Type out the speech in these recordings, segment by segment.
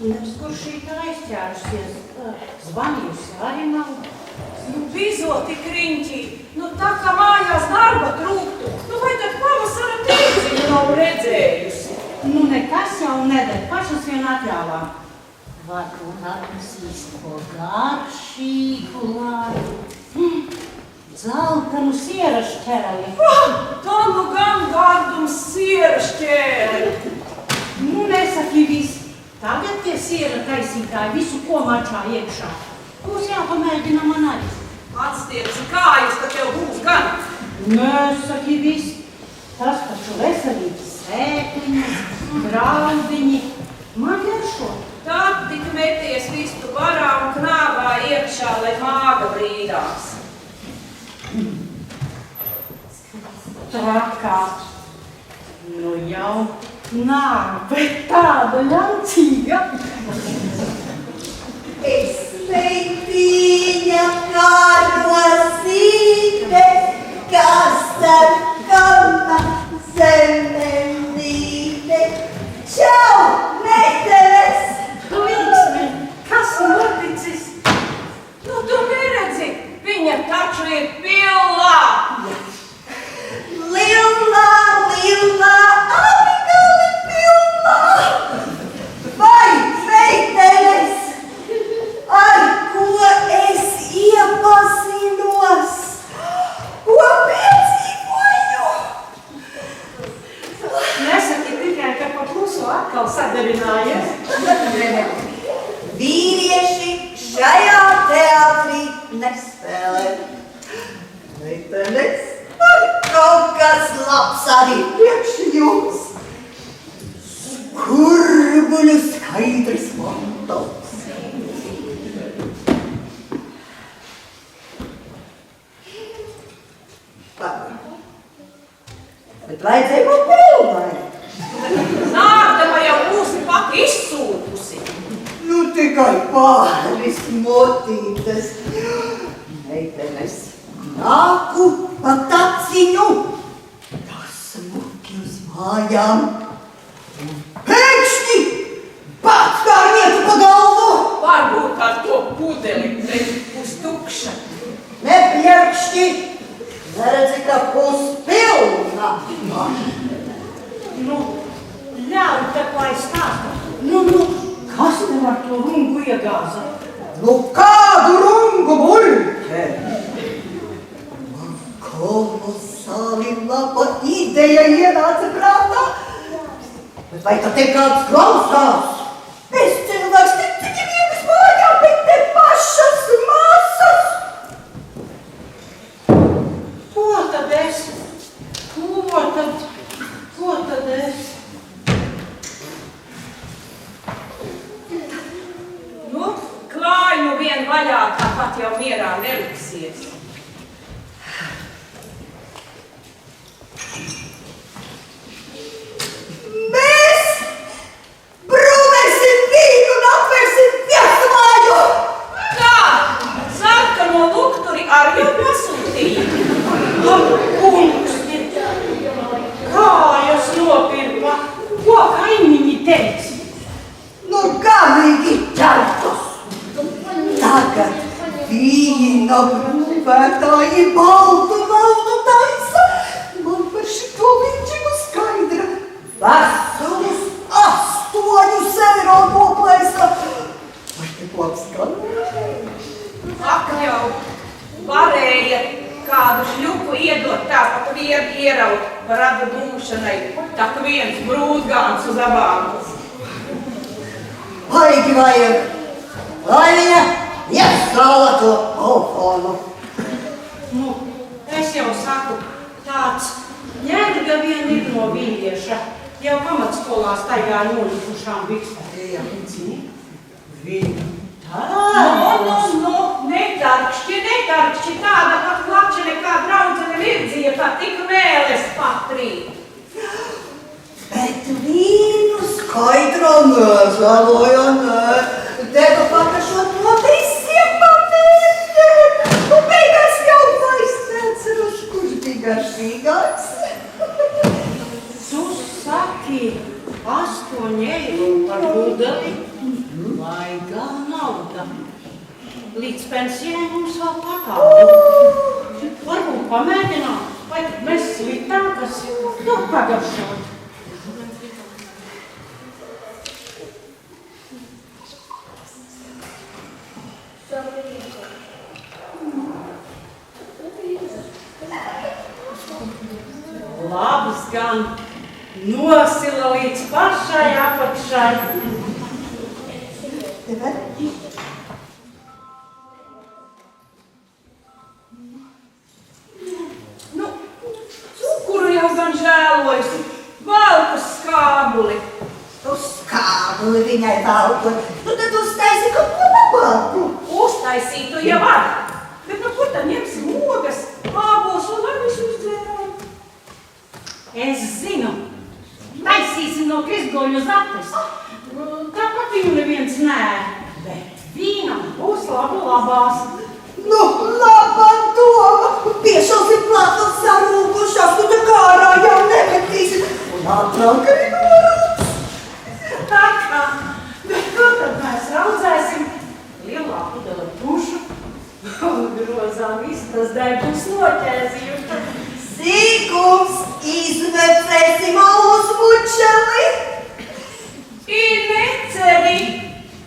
Kur šī tā aizķērusies, zvanījusi arī nav. Bizoti kriņķī, tā kā mājās darba trūktu, vai tad pavasara tīciņu nav redzējusi? Nekas jau nedara, pašas vien atļāvām. Varbūt atnesīs ko garšīgu laiku. Zeltanu sieras ķerali. Tā gan gardums sieras ķēri. Nesaki viss. Tagad tie siera taisītāji visu ko mačā iekšā. Būs jāpamēģina man arī. Atstiepsi kājas, ka tev būs gan. Nesaki viss. Tas taču veselības sēkliņas, graudiņi. Man garšo. Tad tik meties vistu varā un knābā iekšā, lai māga brīdās. Trakā. Jau nāk, bet tāda ļancīga. Es meitiņa karosīte, kas ar kalna zemenīte. Čau, meitenes! Līksme, kas noticis? Tu neredzi, viņa taču ir pilnā. Lilā, abigali pilnā! Vai, meitenes, ar ko es iepazinos? Ko piedzīvoju? Nesaki tikai, ka pa pluso atkal sadarinājies. Vīrieši šajā teātrī nespēlē. Meitenes, kaut kas labs arī priekš jums. Skurbuļu skaidrs mantals. Bet vajadzēja būt pilnai. Nārdama jau būsi pat izsūkusi. Tikai pāris motītes. Meitenes, nāku pa taciņu. Tas smuki uz mājām. Pēkšņi! Pats kā vietu pa galvu! Varbūt ar to pudeli būs tukša. Nepierkšķi! Neredzi, ka būs pilna. Ļauj te, lai stāsta. Kas tev ar to rungu iegāza? Kādu rungu muļķe? Man kolosāli laba ideja ienāca prātā. Bet vai tad te kāds klausās? Es cilvēks tik vienas mājā, bet te pašas māsas. Ko tad es? Klāj vien vaļā, tāpat jau mierā neliksies. Mēs brūvēsim vīnu un atvērsim viesmāju. Kā? Sarkano lukturi ar jau pasūtīja. Kungs, kājas nopirka. Ko kaimiņi teica? Galīgi ķertos. Tagad vīna brūvētāji baltu naudu taisa. Man par šito līdzīgu skaidra. Veselus 8 eiro noplēsa. Vai te labs gan? Ak jau varēja kādu šļupu iedot tāpat vienu ieraut par radu dūšanai, tā ka viens brūzgāns uz abām. Baigi vajag, lai viņa iestrāla to alfonu. Es jau saku, tāds ņērga vien ir no vīrieša. Jau pamatskolā staigā nolikušām bikstēm. Viņa. Netarkšķi, tāda pat klačene kā draudzene Virdzija, kā tik mēles patrīt. Bet vīnu skaidrā nežēloja, nē. Deva pakašot no visiem pamērķiem. Un beigās jau vairs neceruši, kurš bija garšīgāks. Tu saki 8 eiro par pudeli? līdz pensijai mums vēl patālu. Varbūt pamēģinām, vai mēs sliktākas to pagaršot. Labs gan nosila līdz pašai apakšai. Nu, cukuru jau gan žēlojusi. Valku skābuli. Tu skābuli viņai valku. Nu tad uztaisi kaut ko labāku. Uztaisītu jau var. Bet nu kur tad ņemsim ogas, ābolus un ar visu uzdzērāju? Es zinu, taisīsim no kristgoļu zates. Tāpat viņu neviens nē, bet vīnam būs labās. Nu, labā doma. Piešausim klāt vēl sarūkušās, tu tā kā ārā jau nemetīsi. Un ātrāk arī norāds. Tā kā, bet ko tad mēs raudzēsim? Lielā pudele pušu un grozām istas dēļus noķēzījuši. Sīkums, izvecēsim alus bučeli. I neceri,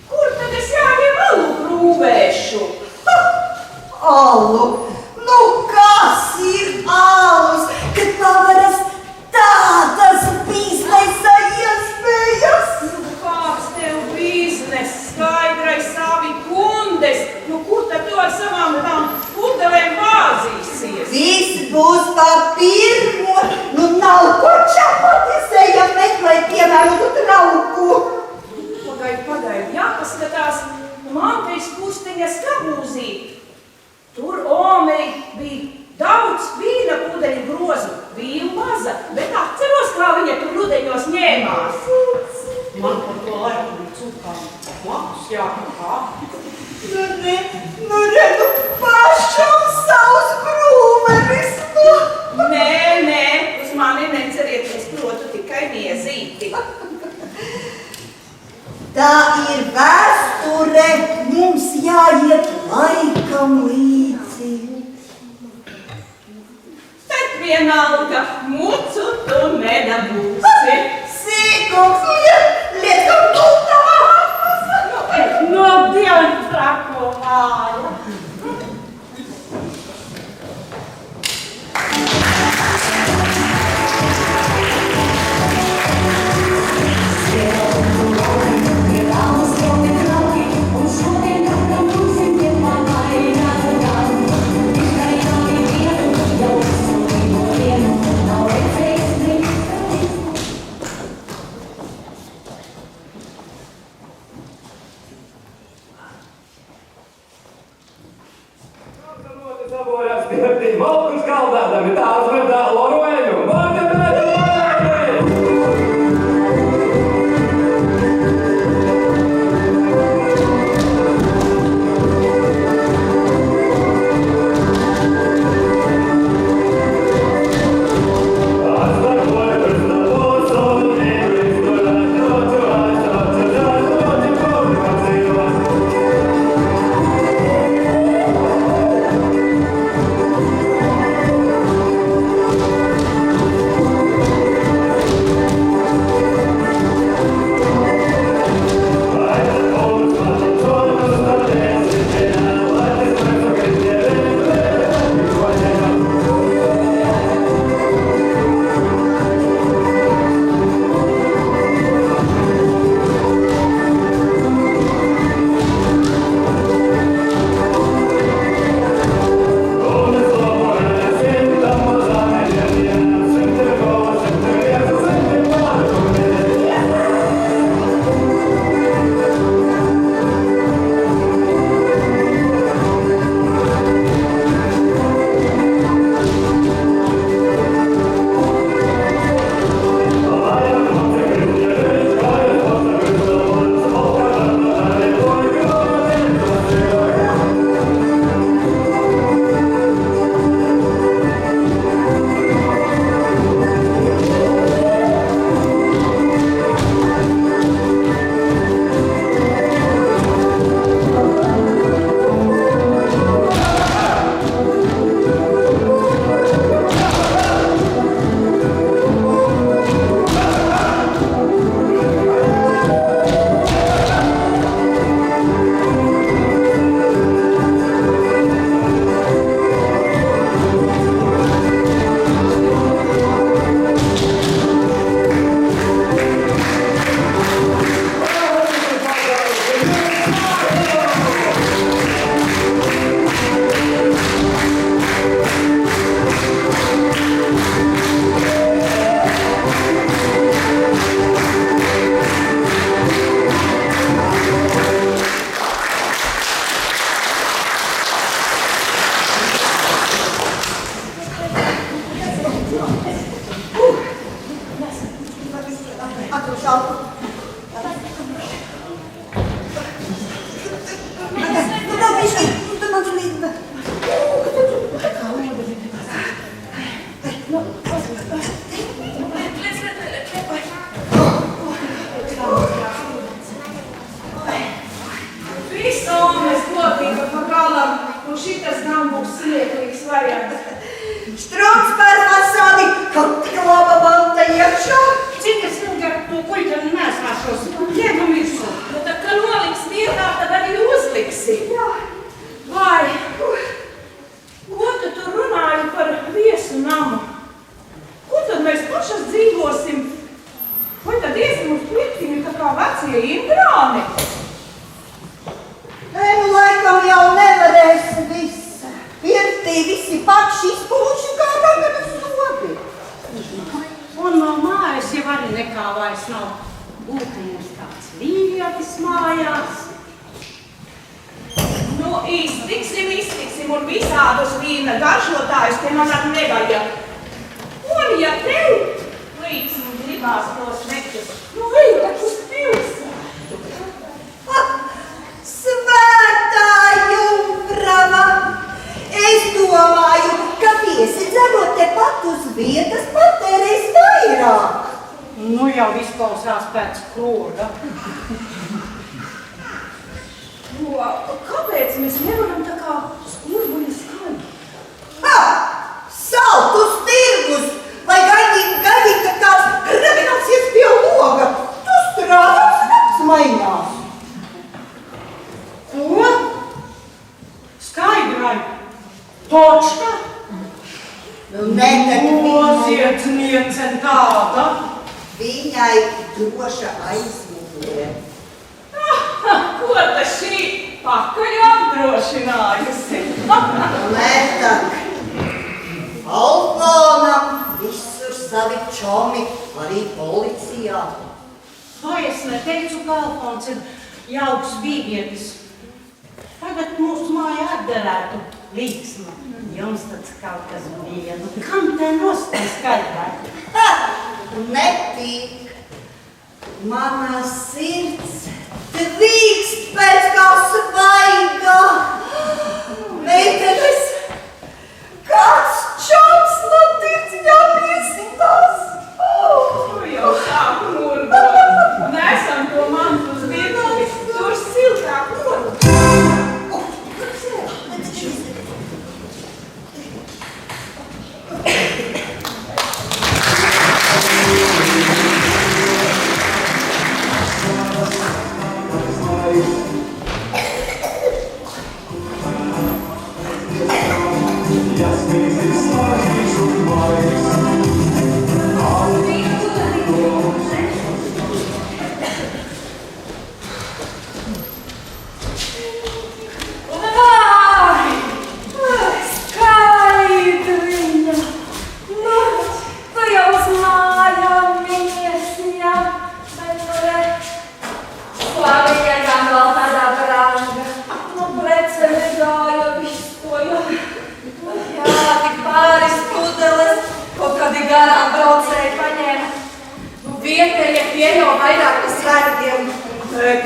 kur tad es jāņem alu krūvēšu? Alu, nu kas ir alus, kad pavaras tādas biznesa iespējas? Nu, kāds tev biznes, skaidrai savi kundes, nu kur tad tu ar savām tām pudelēm bāzīsies? Viss būs pa pirmo, nu nav ko čapatizējam meklēt piemērotu trauku. Pagaid, jāpaskatās Mantejas pusteņa skabūzī. Tur Omei bija daudz vīna pudeļu grozu, bija maza, bet atceros, kā viņa tur rudeņos ņēmās. Man par to laiku bija cukām blakus jākakā. Nu redzu, pašam savs brūmeris. Nē, uz mani neceriet, es protu tikai miezīti. Tā ir vēsture, mums jāiet laikam līdzi. Tad vienalga, mucu tu nedabūsi. Sīkums, liekam tultā. No dieva trako māja. Malkus kaldādami tā uzvedā lorueņu. līksmu un visādus vīna garšotājus te man arī nevajag. Un ja tev līksmu gribās tos mekļus, nu eju taču uz pilsētu. Svētā jumprava! Es domāju, ka piesidzerot tepat uz vietas patērēs vairāk. Nu jau izklausās pēc kura. Kāpēc mēs nevaram tā kā skurbuļi skaņu? Ha! Salt uz tirgus! Vai gaidīt, ka kāds grabināsies pie loga? Tu strādās nakts mainās. Ko? Skaidrai. Točka? Noziedzniece tāda. Viņai droša aizmugurē. Ko ta šī pakaļ apdrošinājusi? Lētāk. Alfonam visur savi čomi, arī policijā. Vai es neteicu, ka Alfons ir jauks vīrietis? Tagad mūsu māja atderētu līksma. Jums tāds kaut kas bija. Nu, kam te nostāj skaidrāk? Ha! Netīk. Mana sirds tvīkst pēc kā svaiga. Meitenes, kāds čoms no tirdziņā piesitās. Tu jau sāk murdot. Nesam to mantu uz virtuves, tur siltāk murdot.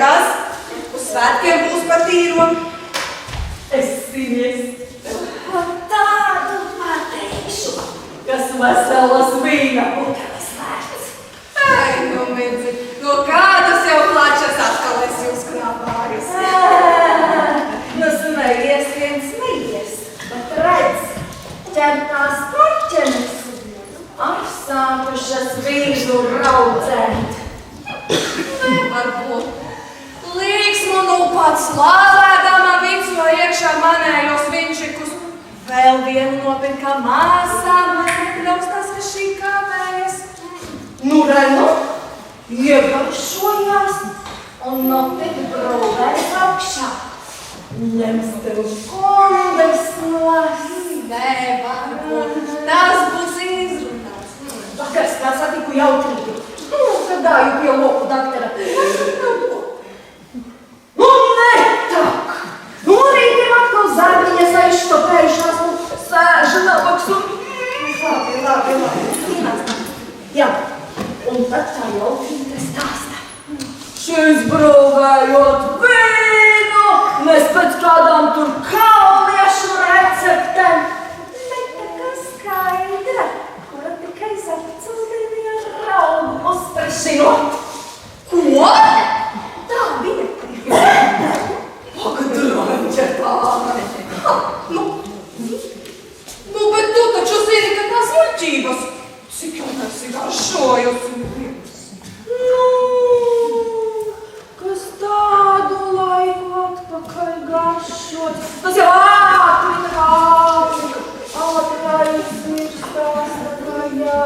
Kas? Uz svētkiem būs patīro? Es zinies. Tādu pateikšu. Kas veselas vīna. Otras vērts. Ai, nu, Midzi, no kādas jau plačas atkal es jūs krāpājus? Nu, smejies, viens smejies, bet redz, ķertās parķenes, apsākušas vīzu raudzēt. Nevar būt. Līksmu nu pats slāvēdama vico iekšā manējos vinčikus. Vēl vienu nopirka māsām, man nekļaustās, ka šī kāvējas. Nu, renu, iegaršojās un nopirk brūvēs augšā. Ņems tev kondes nos. Nevar būt. Tas būs izrunāts. Vakars kā satiku jautrību. Gādāju pie loku daktara. Nu, netak! Nu, rītiem atkal zārdiņas aizštopējušās un sēža nabaks un... Labi. Jā, un tad tā jautrība stāsta. Šis brūvējot vīnu, mēs pēc kādām tur kauliešu receptēm. Bet tā kā skaidra, kura tikai zapcūdīja raugu uztrašinot. Ko? Tā bija. Pagadraņķa tāda. Nu, bet tu taču zini, ka tās muļķības. Cik jau nesi garšojusi. Nu, kas tādu laiku atpakaļ garšot. Tas jau ātri. Ātri aizmirstās, tā kā jā.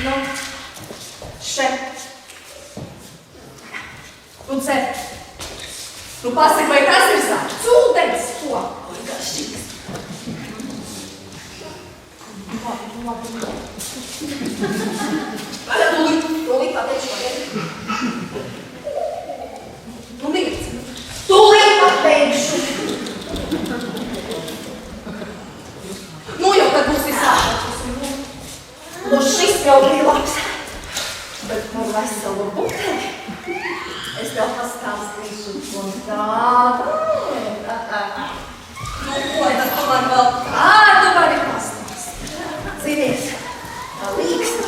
Nu, šeit. Un cer. Nu, pasaka, vai tas ir sāks ūdens? Ko? Vai garšīgs? Tūlīt pateikšu. Tūlīt pateikšu. Nu jau tad būs visādi. Nu šis jau bija labs. Bet par veselu buteli es tev pastāstīšu ko tādu. Nu ko, tad tu man vēl kādu vari pastāstīt. Zinies, tā līksta,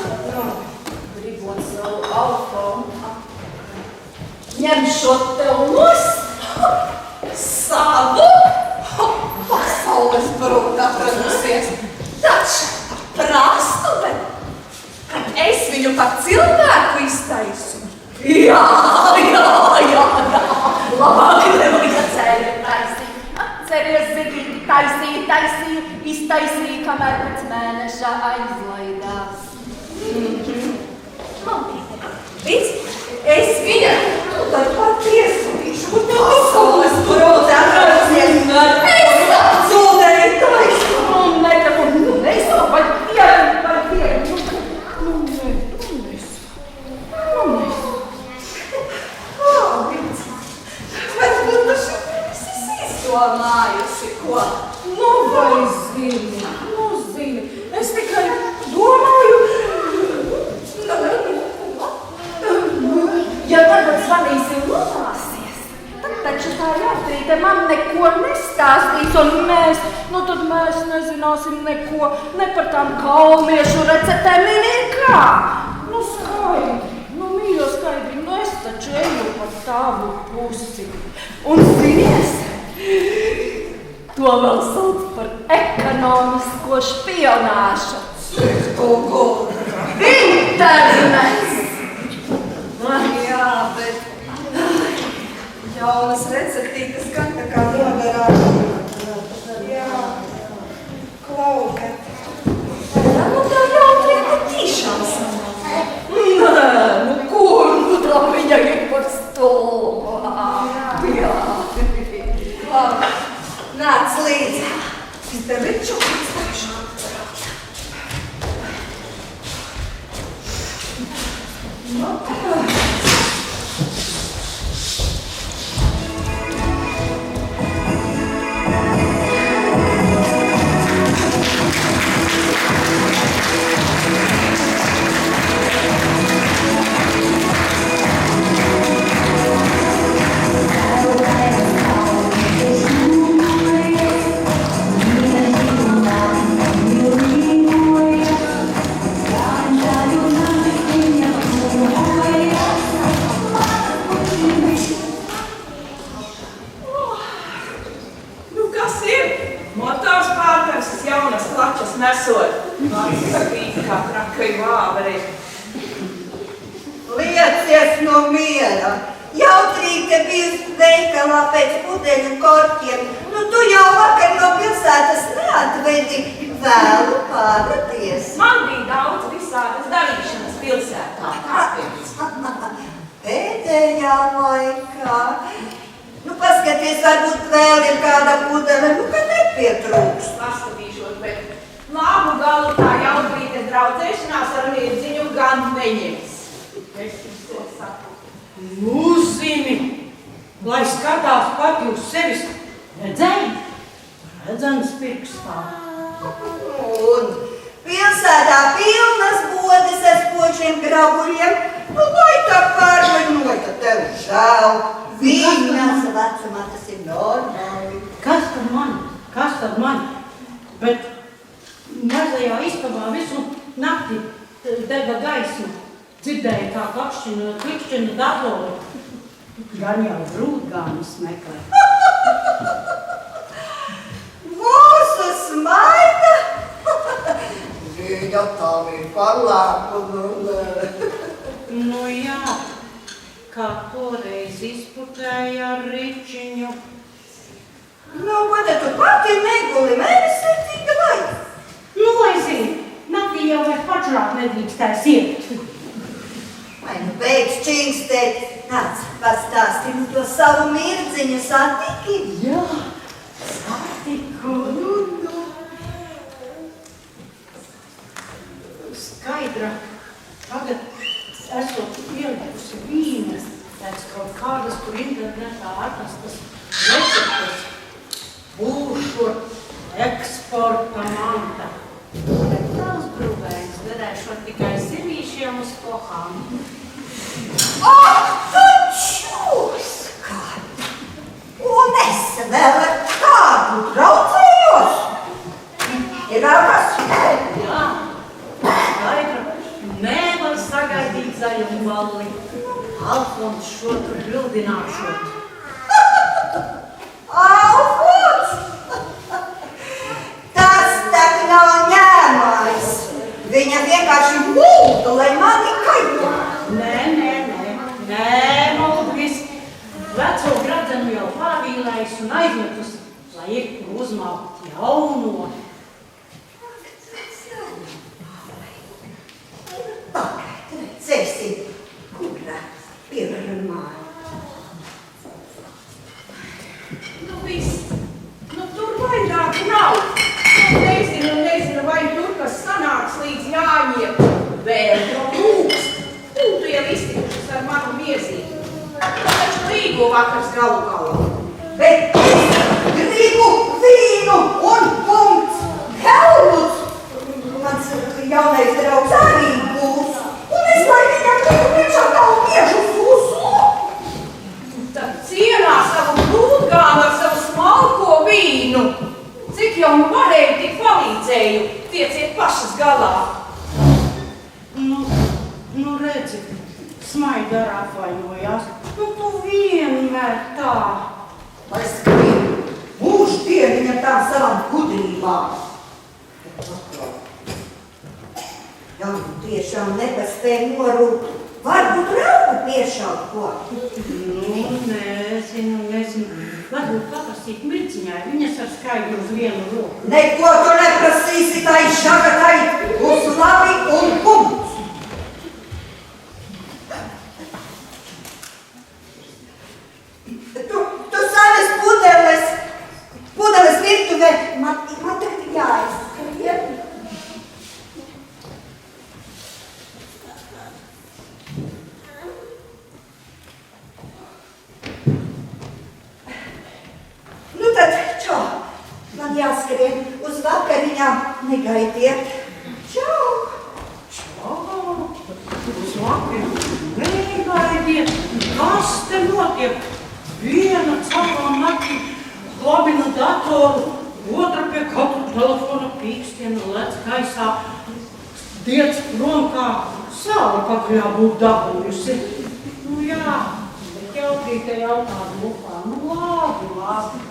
gribot savu alfonu, ņemšot tev savu pasaules brūku atradusies. Taču prastume, kad es viņu par cilvēku iztaisu. Jā. Labāk nevajag ceļu taisīt. Ceries zigīgi taisīja, iztaisīja, kamēr pēc mēneša aizlaidās. Es viņa tad pat iesūtīšu, ko tev pasaules brūku atradusies. Es apsūdēju taisu. Nesavu, vai dienu. Varbūt tu šodien izdomājusi, ko? Nu, vai zini, es tikai domāju, ja tagad zvanīsi un runāsies, tad taču tā Jautrīte man neko nestāstīs, un tad mēs nezināsim neko, ne par tām kaumiešu receptēm, nekā. Nu, skaidri, mīļo skaidri, es taču eju par tavu pusi. Un zinies, to vēl sauc par ekonomisko špionāžu. Internets! Jā, bet jaunas receptītes gan tā kā noderās. Jā, klaukat. Nu tā Jautrīte tiešām sanāk. Nē, kur tā viņa ir par stolu? Jā. Nāc līdzi. Tev ir čukurts taču. Liecies no miera. Jautrīte bija veikalā pēc pudeļu korķiem. Nu, tu jau vakar no pilsētas neatvedi, vēlu pārvadies. Man bija daudz visādas darīšanas pilsētā. Pēdējā laikā. Nu, paskaties, varbūt vēl ir kāda pudele, nu, ka nepietrūks. Paskatīšos, bet labu galu tā Jautrītes draudzēšanās ar Mirdziņu gan neņems. Es jums to saku. Nu, zini, lai skatās pati uz sevis, redzēji? Redzams pirkstā. Un pilsētā pilnas bodes ar spožiem grabuļiem. Nu, lai tā pārvainoja, ka tev žēl. Viņas vecumā tas ir normāli. Kas tad man? Bet mazajā istabā visu nakti dega gaismu. Dzirdēju, kā klikšķina datoru. Gan jau brūtgānis meklē. Mūsu smaida! Viņa tam ir parlēku. Nu jā, kā toreiz izputēja ar ričiņu. Nu, ko tad tu pati neguli mēnesecīga vai? Nu, lai zini, naktī jau vairs pačurāt nedrīkstēs iet. Vai nu beidz čingstēt? Nāc, pastāsti nu to savu Mirdziņu satiki? Jā, satiku. Skaidra tagad esot ielikusi vīnes pēc kaut kādas, kur internetā atrastas receptes. Būšot eksporta manta. Bet tās brūvējas derēšot tikai zivīšiem uz kohām. Ak, tu čūska! Un es vēl ar kādu traucējos? Ir vēl kas? Jā, Skaidra nevar sagaidīt zaļumu balli. Alfons šo tur bildināšot. Alfons! Tas tak nav ņēmājs. Viņa vienkārši mūtu, lai mani kaito. Nē, Moldvis. Veco gradzenu jau pārvīlējis un aizmetus, lai ir kur uzmaukt jauno. Pagaid, redzēsim, kurā pirmā. Nu viss, nu tur vairāk nav. Nezinu, vai tur kas sanāks līdz Jāņiem. Vēl jau lūks. Būtu jau iztikušas ar manu miezību. Taču Rīgu vakars galu galā. Bet es gribu vīnu un punkts. Helmuts, mans jaunais draugs arī būs. Un es lai viņam gribu priekšā tavu biežu fusu. Tad cienā savu brūdgānu ar savu smalko vīnu. Cik jau nu varēju, tik palīdzēju. Tieciet pašas galā. Nu redzi, Smaida ar apvainojās. Nu tu vienmēr tā. Es gribu mūždieniņa tām savām gudrībām. Ja nu tiešām nepaspēj norūkt, varbūt raugu piešaut ko. Nu, nezinu. Varbūt paprasīt Mirciņai, viņas ar Skaidru uz vienu roku. Neko tu neprasīsi tai žagatai, uz labi un punkts. Tu saves pudeles virtuvē, man tagad jāizskrien. Nu tad, čau, man jāskrien uz vakariņām, negaidiet. Čau! Uz vakariņām, negaidiet. Kas te notiek? Viena caurām nakti glabina datoru, otra pie katra telefona pīkstiena lec gaisā. Diec prom kā saule pakaļā būtu dabūjusi. Nu jā, bet jautrīte jautāt lupā. Nu labi.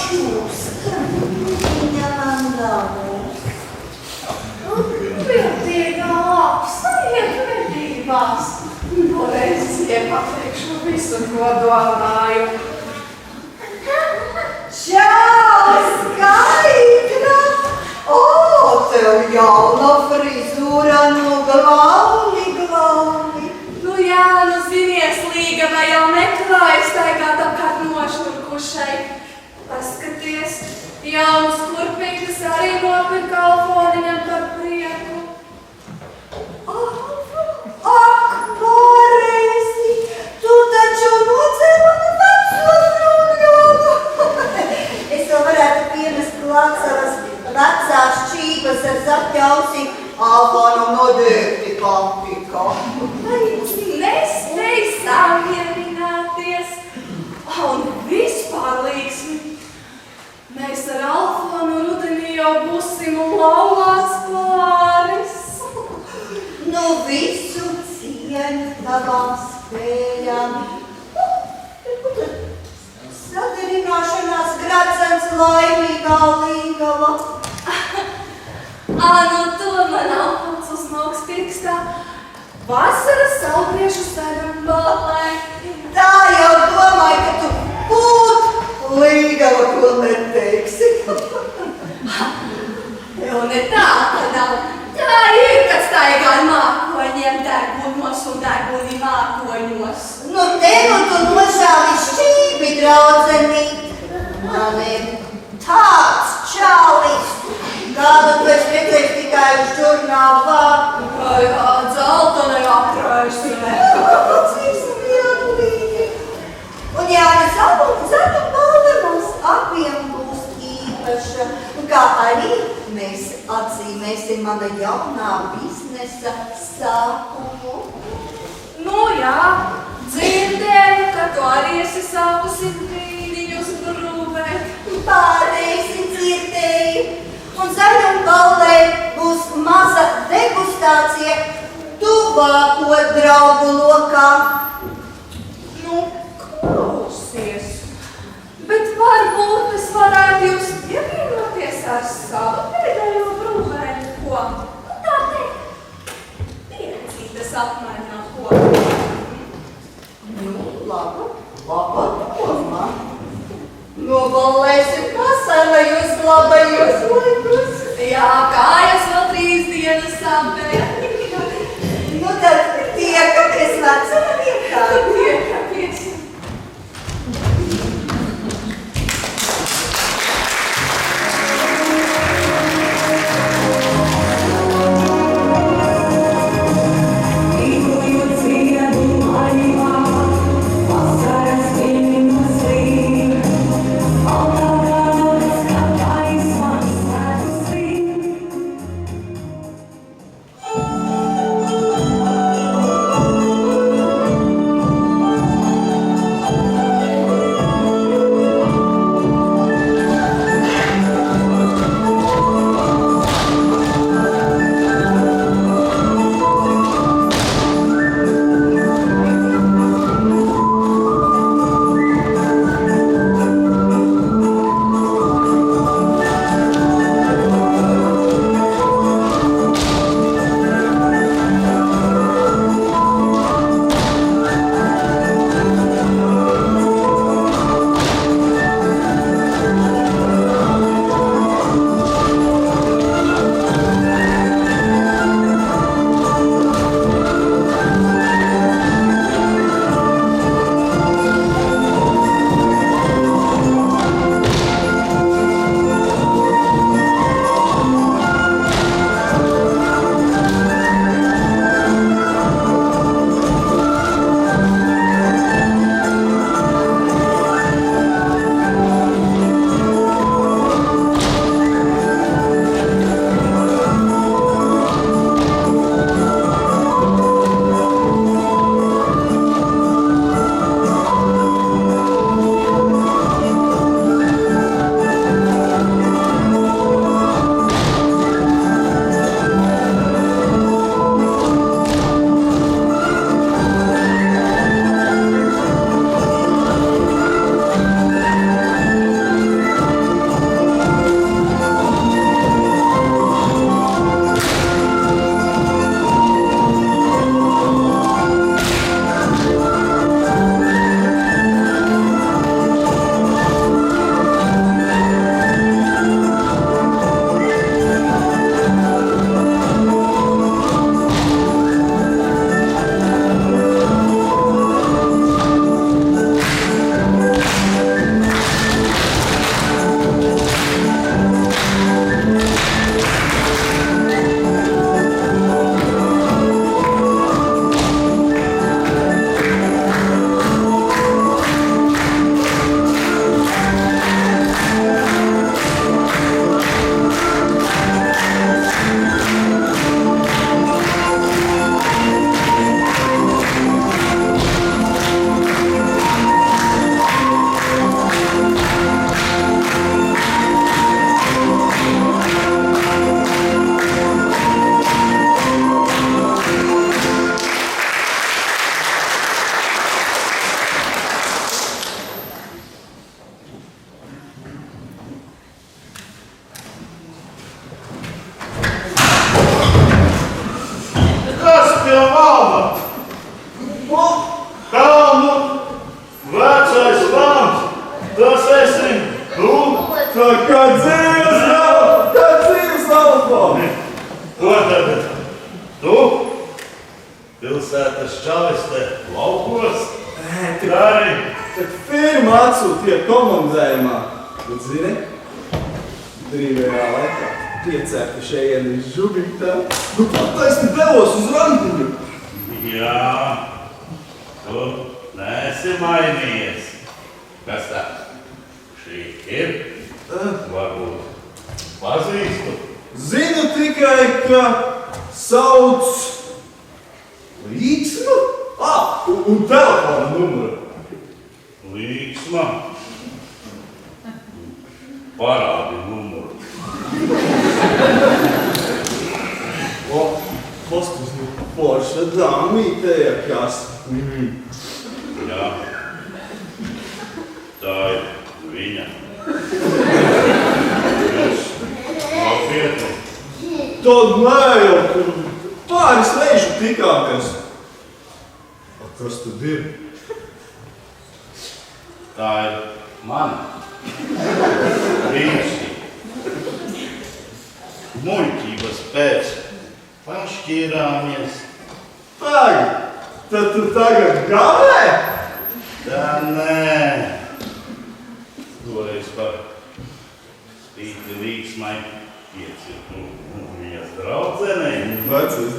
čūska. Viņa man dabūs. Piltīgā lapsa iet medībās. Toreiz iepateikšu visu, ko domāju. Čau, Skaidra! O, tev jauna frizūra no glauni. Nu jā, nu zinies, Līgava jau neklāja staigāt apkārt nošturkušai. Paskaties, jaunas kurpītes arī nopirka Alfoniņam par prieku. Ak, pareizi! Tu taču nocēli manu veco drūļonu! Es vēl varētu piemest klāt savas vecās čības ar zaķausi Alfonam nodēkti patika. Nespēj samierināties. Un vispār līgsmi. Mēs ar Alfonu rudenī jau būsim laulāts pāris. Nu visu cienu tavām spējām. Sadarināšanās Gracens laimīgā Līgava. Nu to man Alfons uzmauks pirkstā. Vasaras saulgriežu sarunu ballē. Tā jau domāju, ka tu būt Līgava, ko neteiksi. Jau ne tā, ka nav. Tā ir, kad staigā ar mākoņiem degumos un deguni mākoņos. Nu te nu tu nožāli šķībi, draudzenīt. Man ir tāds čalis, kādu tu esi redzējis tikai uz žurnālu vārdu. Jā, dzeltenajā traisnē. Cik smieklīgi. Un Jānis Zatu balda mums abiem būs īpaša. Kā arī mēs atzīmēsim mana jaunā biznesa sākumu. Nu jā, dzirdēju, ka tu arī esi sākusi brīdiņus brūvēt. Pārreizi dzirdēju. Un zaļumballē būs maza degustācija tuvāko draugu lokā. Nu, klausies. Bet varbūt es varētu jūs ievienoties ar savu pēdējo brūvēju, ko? Nu, tā teikt, piecītas apmaiņā, ko? Nu, laba doma. Nobalēsim pasenajos labajos laikos. Jā, kājas vēl 3 dienas sāpēja. Nu, tad tiekamies vecuma vietā. Tiekamies. Vasaras iesim. Tu? Kā dzīves nav, Ko tad? Tu? Pilsētas čalis te laukos? Dari? Tad firma atsūtīja komandējumā. Bet zini, brīvajā laikā piecēkti šeit žubītā. Nu pataisni devos uz randiņu. Jā. Tu neesi mainījies. Kas tā? Šī ir? Varbūt pazīstu. Zinu tikai, ka sauc Līksma? Un telefona numuru. Līksma. Parādi numuru. Pastus, nu porša dāmīte, ja kas. Jā. Tā ir viņa. Jūs nopietni. Tad nē jau tur pāris reižu tikāmies. Kas tad ir? Tā ir mana. Vīši. Muļķības pēc pašķīrāmies. Tad tu tagad gavē? Tā nē. Toreiz par spīti Līksmai iecirtu viņas draudzenei. Vecais,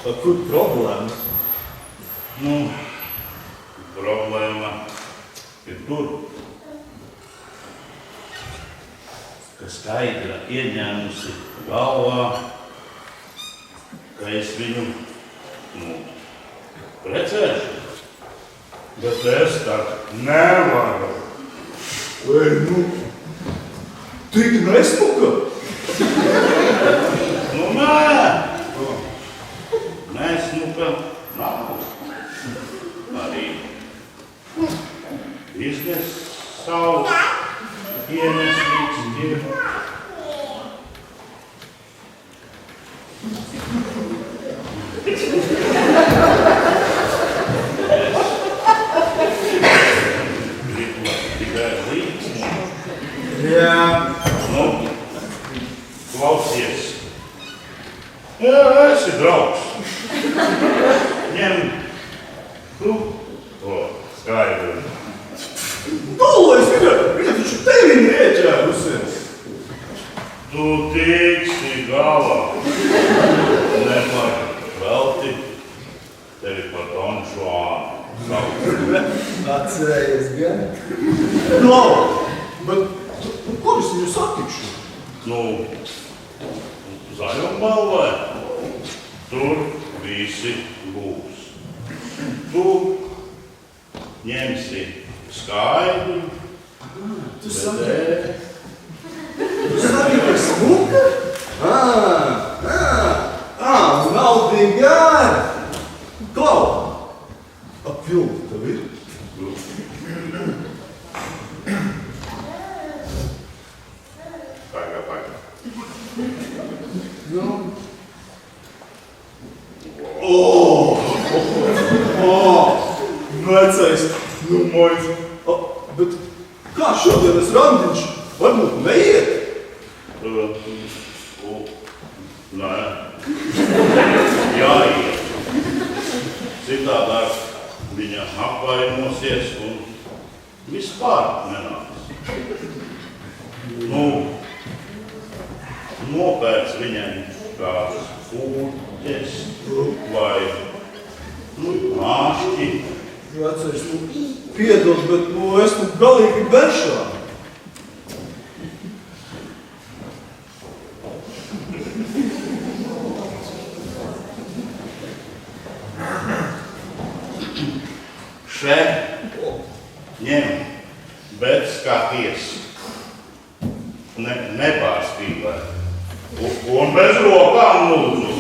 ar kur problēma? Problēma ir tur, ka Skaidra ieņēmusi galvā, ka es viņu precēšu, bet es tak nevaru. Vai, tik nesmuka? Nē, nesmuka nav. Arī iznes savu ienesīgs ir. Gribu tikai Līksmu. Jā. Klausies. Jā, esi draugs. Ņem tu to Skaidru. Dolais, viņa taču tevi ieķērusies. Tu tiksi galā. Nepar velti tevi par Don Juanu. Atcerējies gan. Bet kur es viņu satikšu? Zaļumbalvē. Tur visi būs. Tu ņemsi Skaidru. Tu saki, ka smuka? Naudīgi gāra. Klau, apvilti tev ir? Pagā. Vecais, moļs. Bet kā šodienas randiņš? Varbūt neiet? Nē. Jāiet. Citādāk viņa apvainosies un vispār nenāks. Nopērts viņai kādas kūķes vai māšķi. Vecais, piedod, bet esmu galīgi bešā. Šeit ņem, bet skaties. Nepārspīlē. Un bez rokām lūdzu.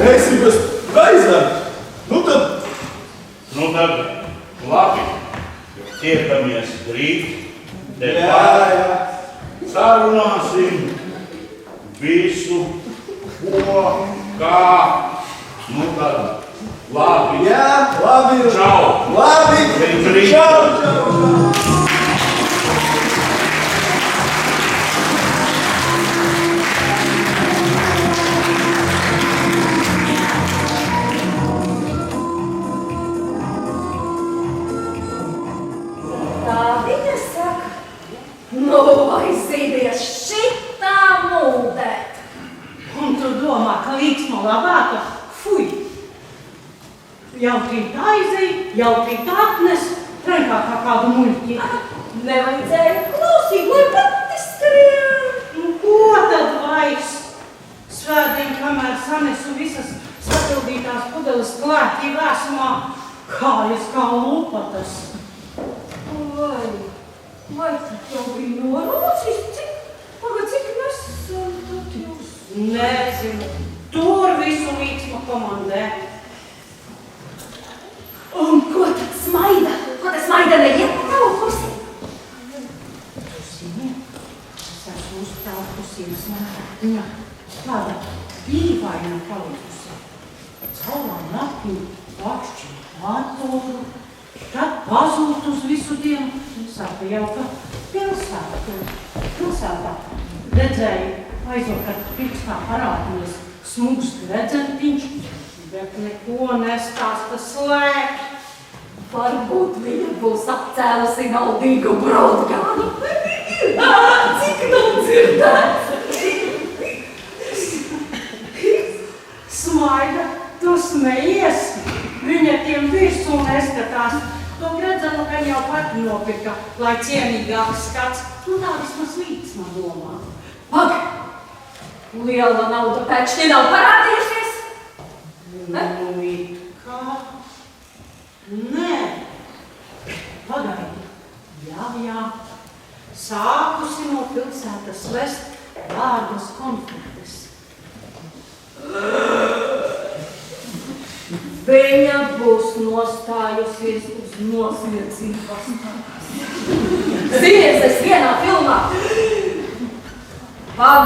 Esi bez beizēm. Tad labi. Tiekamies rīt. Jā. Sarunāsim visu, ko, kā. Tad labi. Jā, labi. Čau. Labi. Līdz rīt. Čau. Jautrīt aizēja, jautrīt atnes, trenkā kā kādu muļķi. Nevajadzēja klausīt, lai pati skrien. Nu, ko tad vairs? Svētdien, kamēr sanesu visas sapildītās pudeles klētī vēsumā, kājas kā lupatas. Vai tad jau bija norūcis? Cik nesam tad jūs? Nezinu, tur visu līksma komandē. Un ko tad smaida? Ko tad smaida neiet pa tavu pusi? Zini, es esmu uztraukusies, viņa tāda dīvaina palikusi. Caurā naktī lakšķi pārtoru, tad pazūt uz visu dienu. Sāka jau, ka pilsētā redzēju aizvakar pirkstā parādījies smugs gredzentiņš, bet neko nestāsta slēgt. Varbūt viņa būs apcēlusi naudīgu brodgānu. Cik nav dzirdēts? Smaida, tu smejies, viņa tiem virsū neskatās. To gredzenu, ka jau pati nopirka, lai cienīgāks skats. Nu tā vismaz līdzma domā. Pag! Liela nauda pēkšņi nav parādījusies? Nu, it kā? Nē. Pagaidi. Jā. Sākusi no pilsētas vest vārdas konfliktes. Viņa būs nostājusies uz nosmiedzības. Zinies, es vienā filmā. Pag!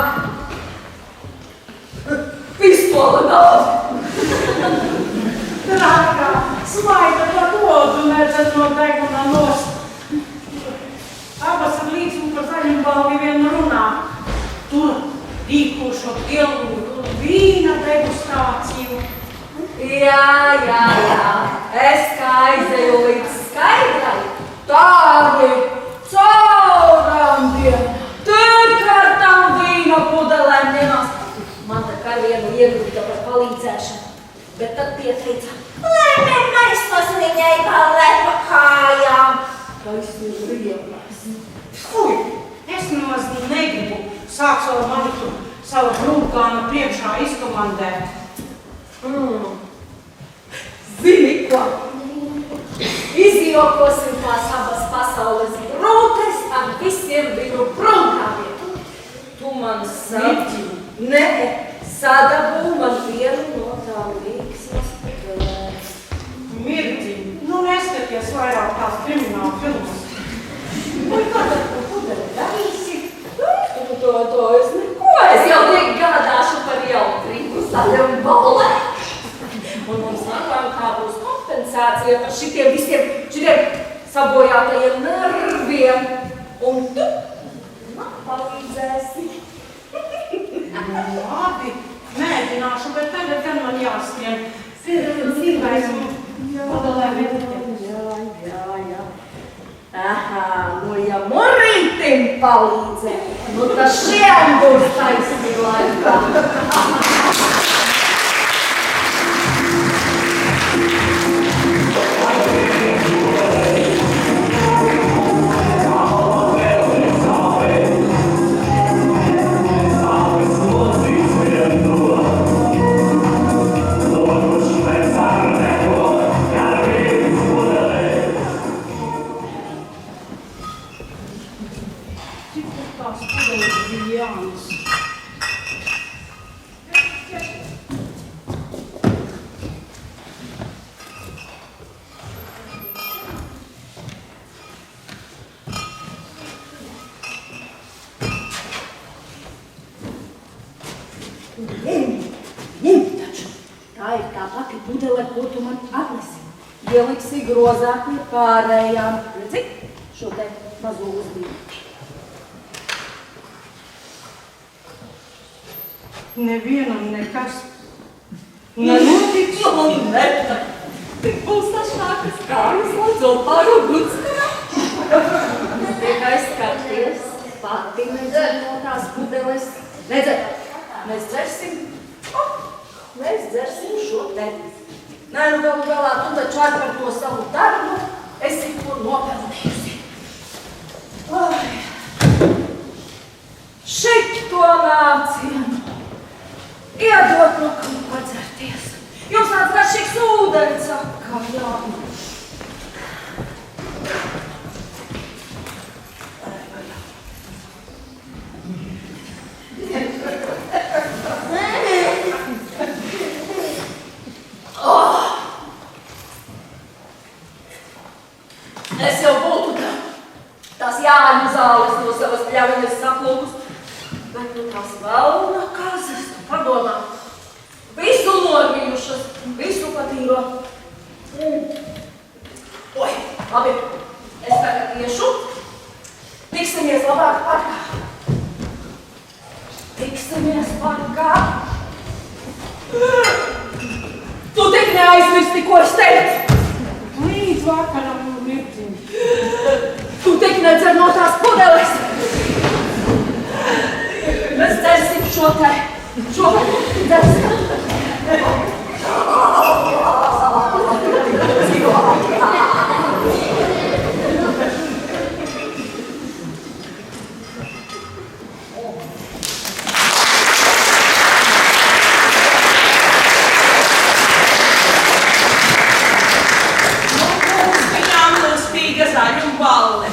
Pistola nav! Trakā, smaida pat odu nedzed no deguna nost. Abas ar līdzumu par zaļumbalvi vien runā. Tur rīkošo pielūdu vīna degustāciju. Jā. Es kā aizēju līdz skaidrai, tā arī caurām dienām. Tērkārtām vīna pudelēm ņemās. Man tā karvienu iegrūda par palīdzēšanu, bet tad pieteica, lai nemaisos viņai balēt pa kājām. Taisnīgi riebās. Fui, es nemaz negribu sākt savu manitu, savu brūkānu priekšā izkomandēt. Zini ko? Izjokosim tās abas pasaules brūtes ar visiem viņu brūkāmiem. Tu man sadabū man vienu no tām līksmas pudelēm. Mirdziņ, nu neskaties vairāk tās krimināla filmas. Vai kā tad to pudeli darīsi? To es neko, es jau tiek gādāšu par jautrību zaļam balēt. Un mums nākām kā būs kompensācija par šitiem visiem sabojātajiem nerviem. Un tu man palīdzēsi. Labi, mēģināšu, bet tagad gan man jāskrien. Sirgais pudelē vietatiem. Jā. Aha, nu ja morītim palīdzē, nu tas šiem būs taisnī laikā. Ņem taču. Tā ir tā pati pudele, ko tu man atnesi. Ieliksi grozā pie pārējām. Redzi, šo te mazo uzbīdu. Nevienam nekas nenotiks. Tik būs tašākas kājas, lūdzot pāru gudskarā. Tiek aizskarties, pati nedzer no tās pudeles. Nedzer, mēs dzersim šo te. Nē, nu galu galā tu taču ar par to savu darbu esi to nopelnījusi. Šito nācienu iedot no kaut padzerties. Jums tāds garšīgs ūdens apkārt, jā. Es jau būtu tās Jāņu zāles no savas pļaviņas saplūkus, bet nu tās velna kazas, tu padomā, visu norījušas, visu patīro. Oi, labi, es tagad iešu, tiksimies labāk parkā. Tiksimies parkā. Tu tik neaizmirsti, ko es teicu. Līdz vakaram mirdziņ. Tu tik nedzer no tās pudeles. Mēs dzersim šo te. Dzersim. Zaļum balle.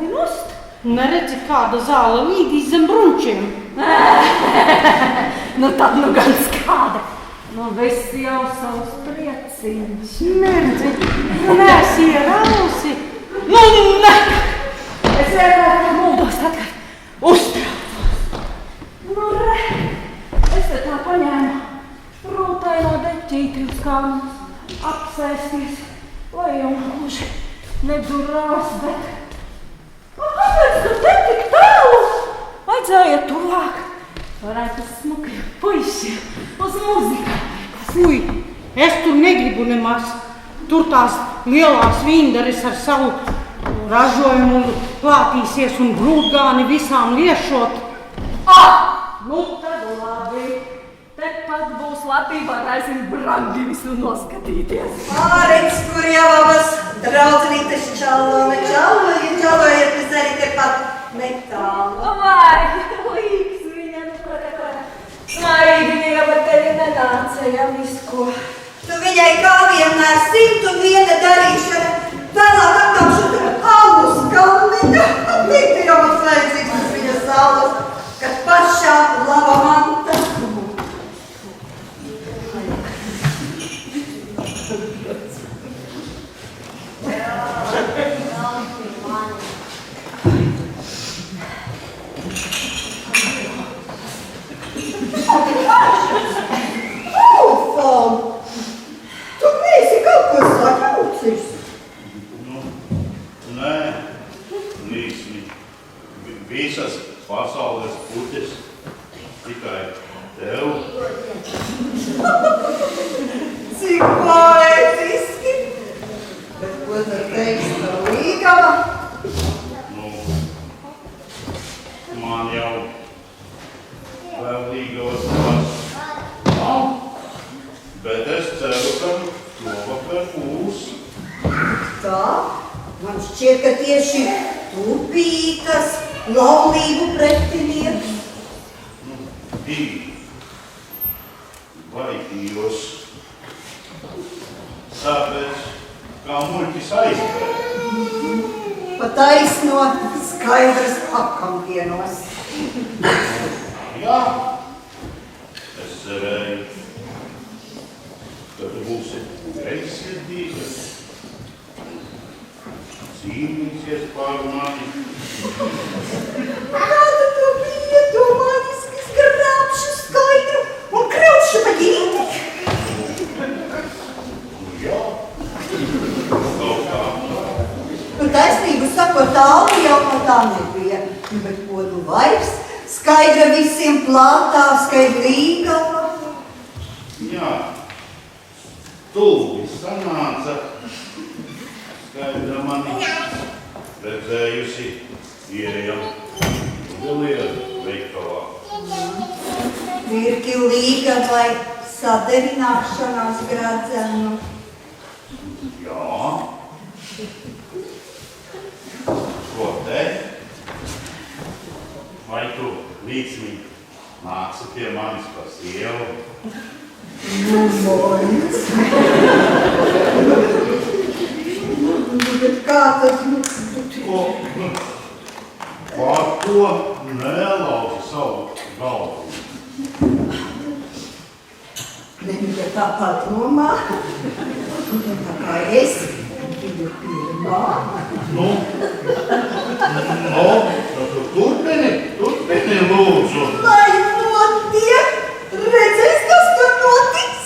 tādi nost. Neredzi, kāda zāle līdīs zem brunčiem. Nu tad nu gan skāda. Nu visi jau savus prieciņus. Neredzi, nesi ierausi. Nu ne! Es vienkārši mūdos tad, kad uztraucos. Nu re, es te tā paņēmu rūtaino deķīti uz kāmas apsēsties, lai jau gluži nedurās, bet... Kāpēc tu te tik tālu? Vajadzēja tuvāk. Varētu smukajiem puišiem uz muzikām. Fui, es tur negribu nemaz. Tur tās lielās vindaris ar savu ražojumu plātīsies un grūtgāni visām liešot. Nu tad labi. Tepat būs labi, varēsim brangi visu noskatīties. Āreks, kur jāvabas, draudzenītes čalojiet, tas arī tepat netālu. Vai, līks viņa, nu kura. Smaidīja, bet tevi nenāca, ja visko. Tu viņai kā vienmēr 101 darīšana, vēlāk apkamšana alus kalniņa. Līdzi jau mums vajadzīgs tas viņas alus, kad pašā laba manta. Tu neesi kaut ko sajūcis? Nē, līksmi. Visas pasaules puķes tikai tev. Cik poetiski! Bet ko tad teiks par līgava? Man jau vēl līgavas klāts nav, bet es ceru, ka šovakar būs. Tā, man šķiet, ka tieši tu biji tas laulību pretinieks. Baidījos. Tāpēc, kā muļķis aizvēr. Pa taisno skaidrs apkampienos. Jā, es cerēju, ka tu būsi greizsirdīga, cīnīsies par mani. Kāda tu biji iedomājies, ka es grābšu skaidru un krilšu pa ģīti? Jā, kaut kā. Nu, taisnību sakot, tālu jau no tā nebija. Bet ko nu vairs? Skaidra visiem plātā, skaidra līgava. Jā, tulbi sanāca. Skaidra mani redzējusi ierejam lielu veikalā. Virki līgavai saderināšanās gradzenu. Jā. Ko te? Vai tu līdzmi nāksi pie manis par sievu? Nu, moļs. Bet kā tad? Ko? Par to nelauzi savu galvu. Nebija tā padomā. Tā kā es biju pirmā. Nu, tu turpini lūdzu. Lai notiek! Redzēs, kas tur notiks!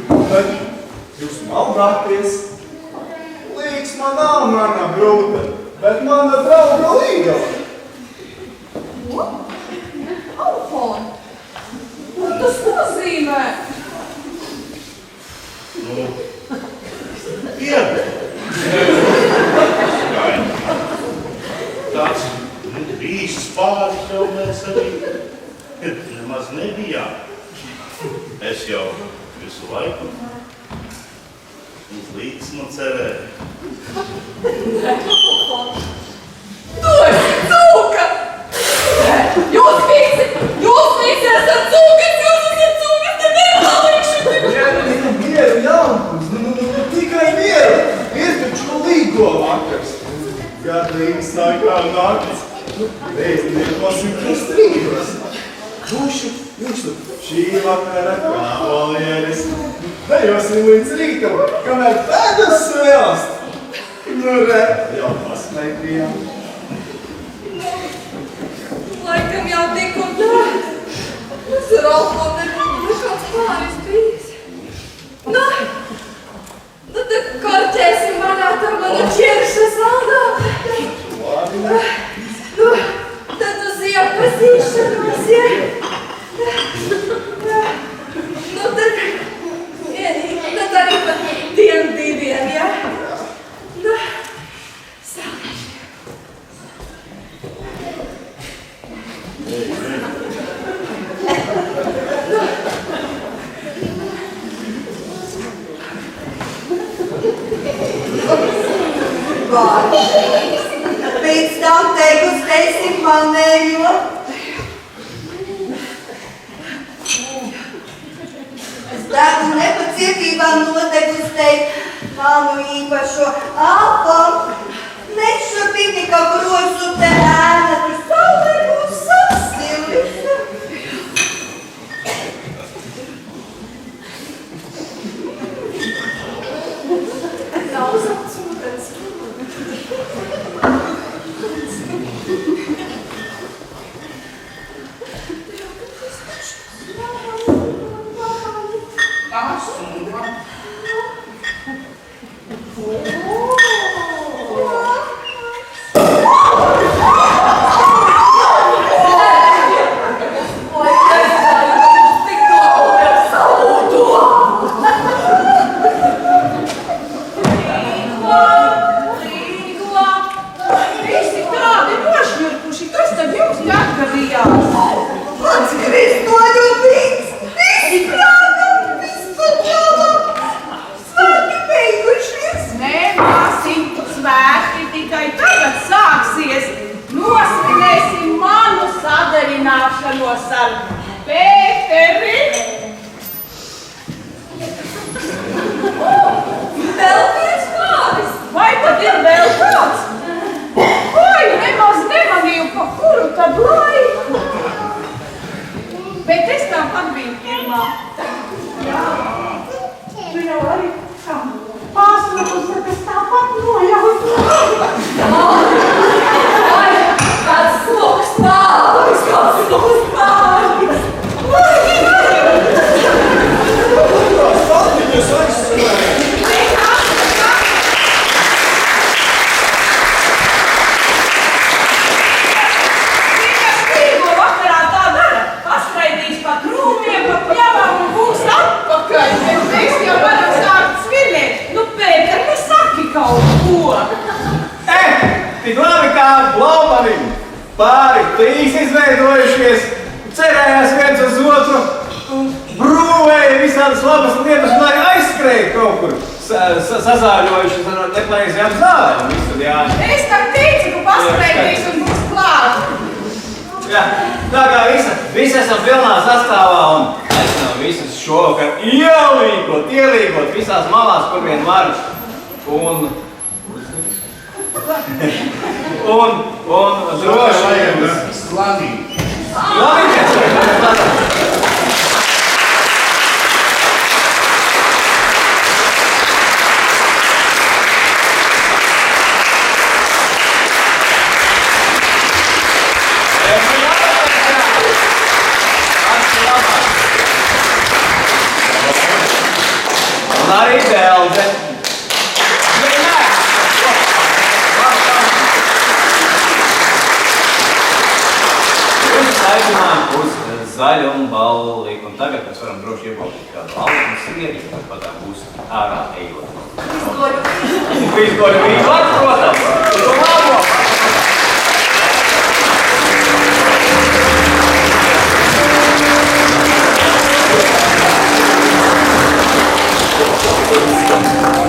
Bet jūs maldāties. Līksma nav mana brūta, bet mana drauga Līgava. Ko? Alfon, ko tas nozīmē? Nu, piedod. Tāds īsts pāris jau mēs arī nemaz nebijām. Es jau visu laiku uz līksmu cerēju. Tu esi cūka! Jūs visi esat cūkas, te nepalikšu! Mieru, Jaunkungs, tikai mieru. Ir taču Līgo vakars. Gādīgi sākā naktis. Reizniekosim strīdos. Būšu visu šī vakara kavalieris. Dejosim līdz rītam, kamēr pēdas svēlast. Nu re, jau pasmeikījām. Laikam jau tik un tā. Mums ar Alfonu nekāds pāris bijis. Nu tad korķēsim manā tā mana ķirša saldā. Nu, tad uz iepazīšanos, ja? Nu tad arī pat diviem, ja? Nu, sākšu. Vāršīs. Pēc tam degustēsim manējo. Es tādu nepacietībā nodegustēju manu īpašo Alfon. Nešu piknika grozu te ēna, tur saule būs sasilis. Nav sapsūdens. Un arī Belde. Jūs aicinājām uz zaļumu balli, un tagad mēs varam droši iebaudīt kādu alkumu sieri, kas patāk būs ārā ejot. Izgoļu vīnu var, protams! Tu labo! Thank you.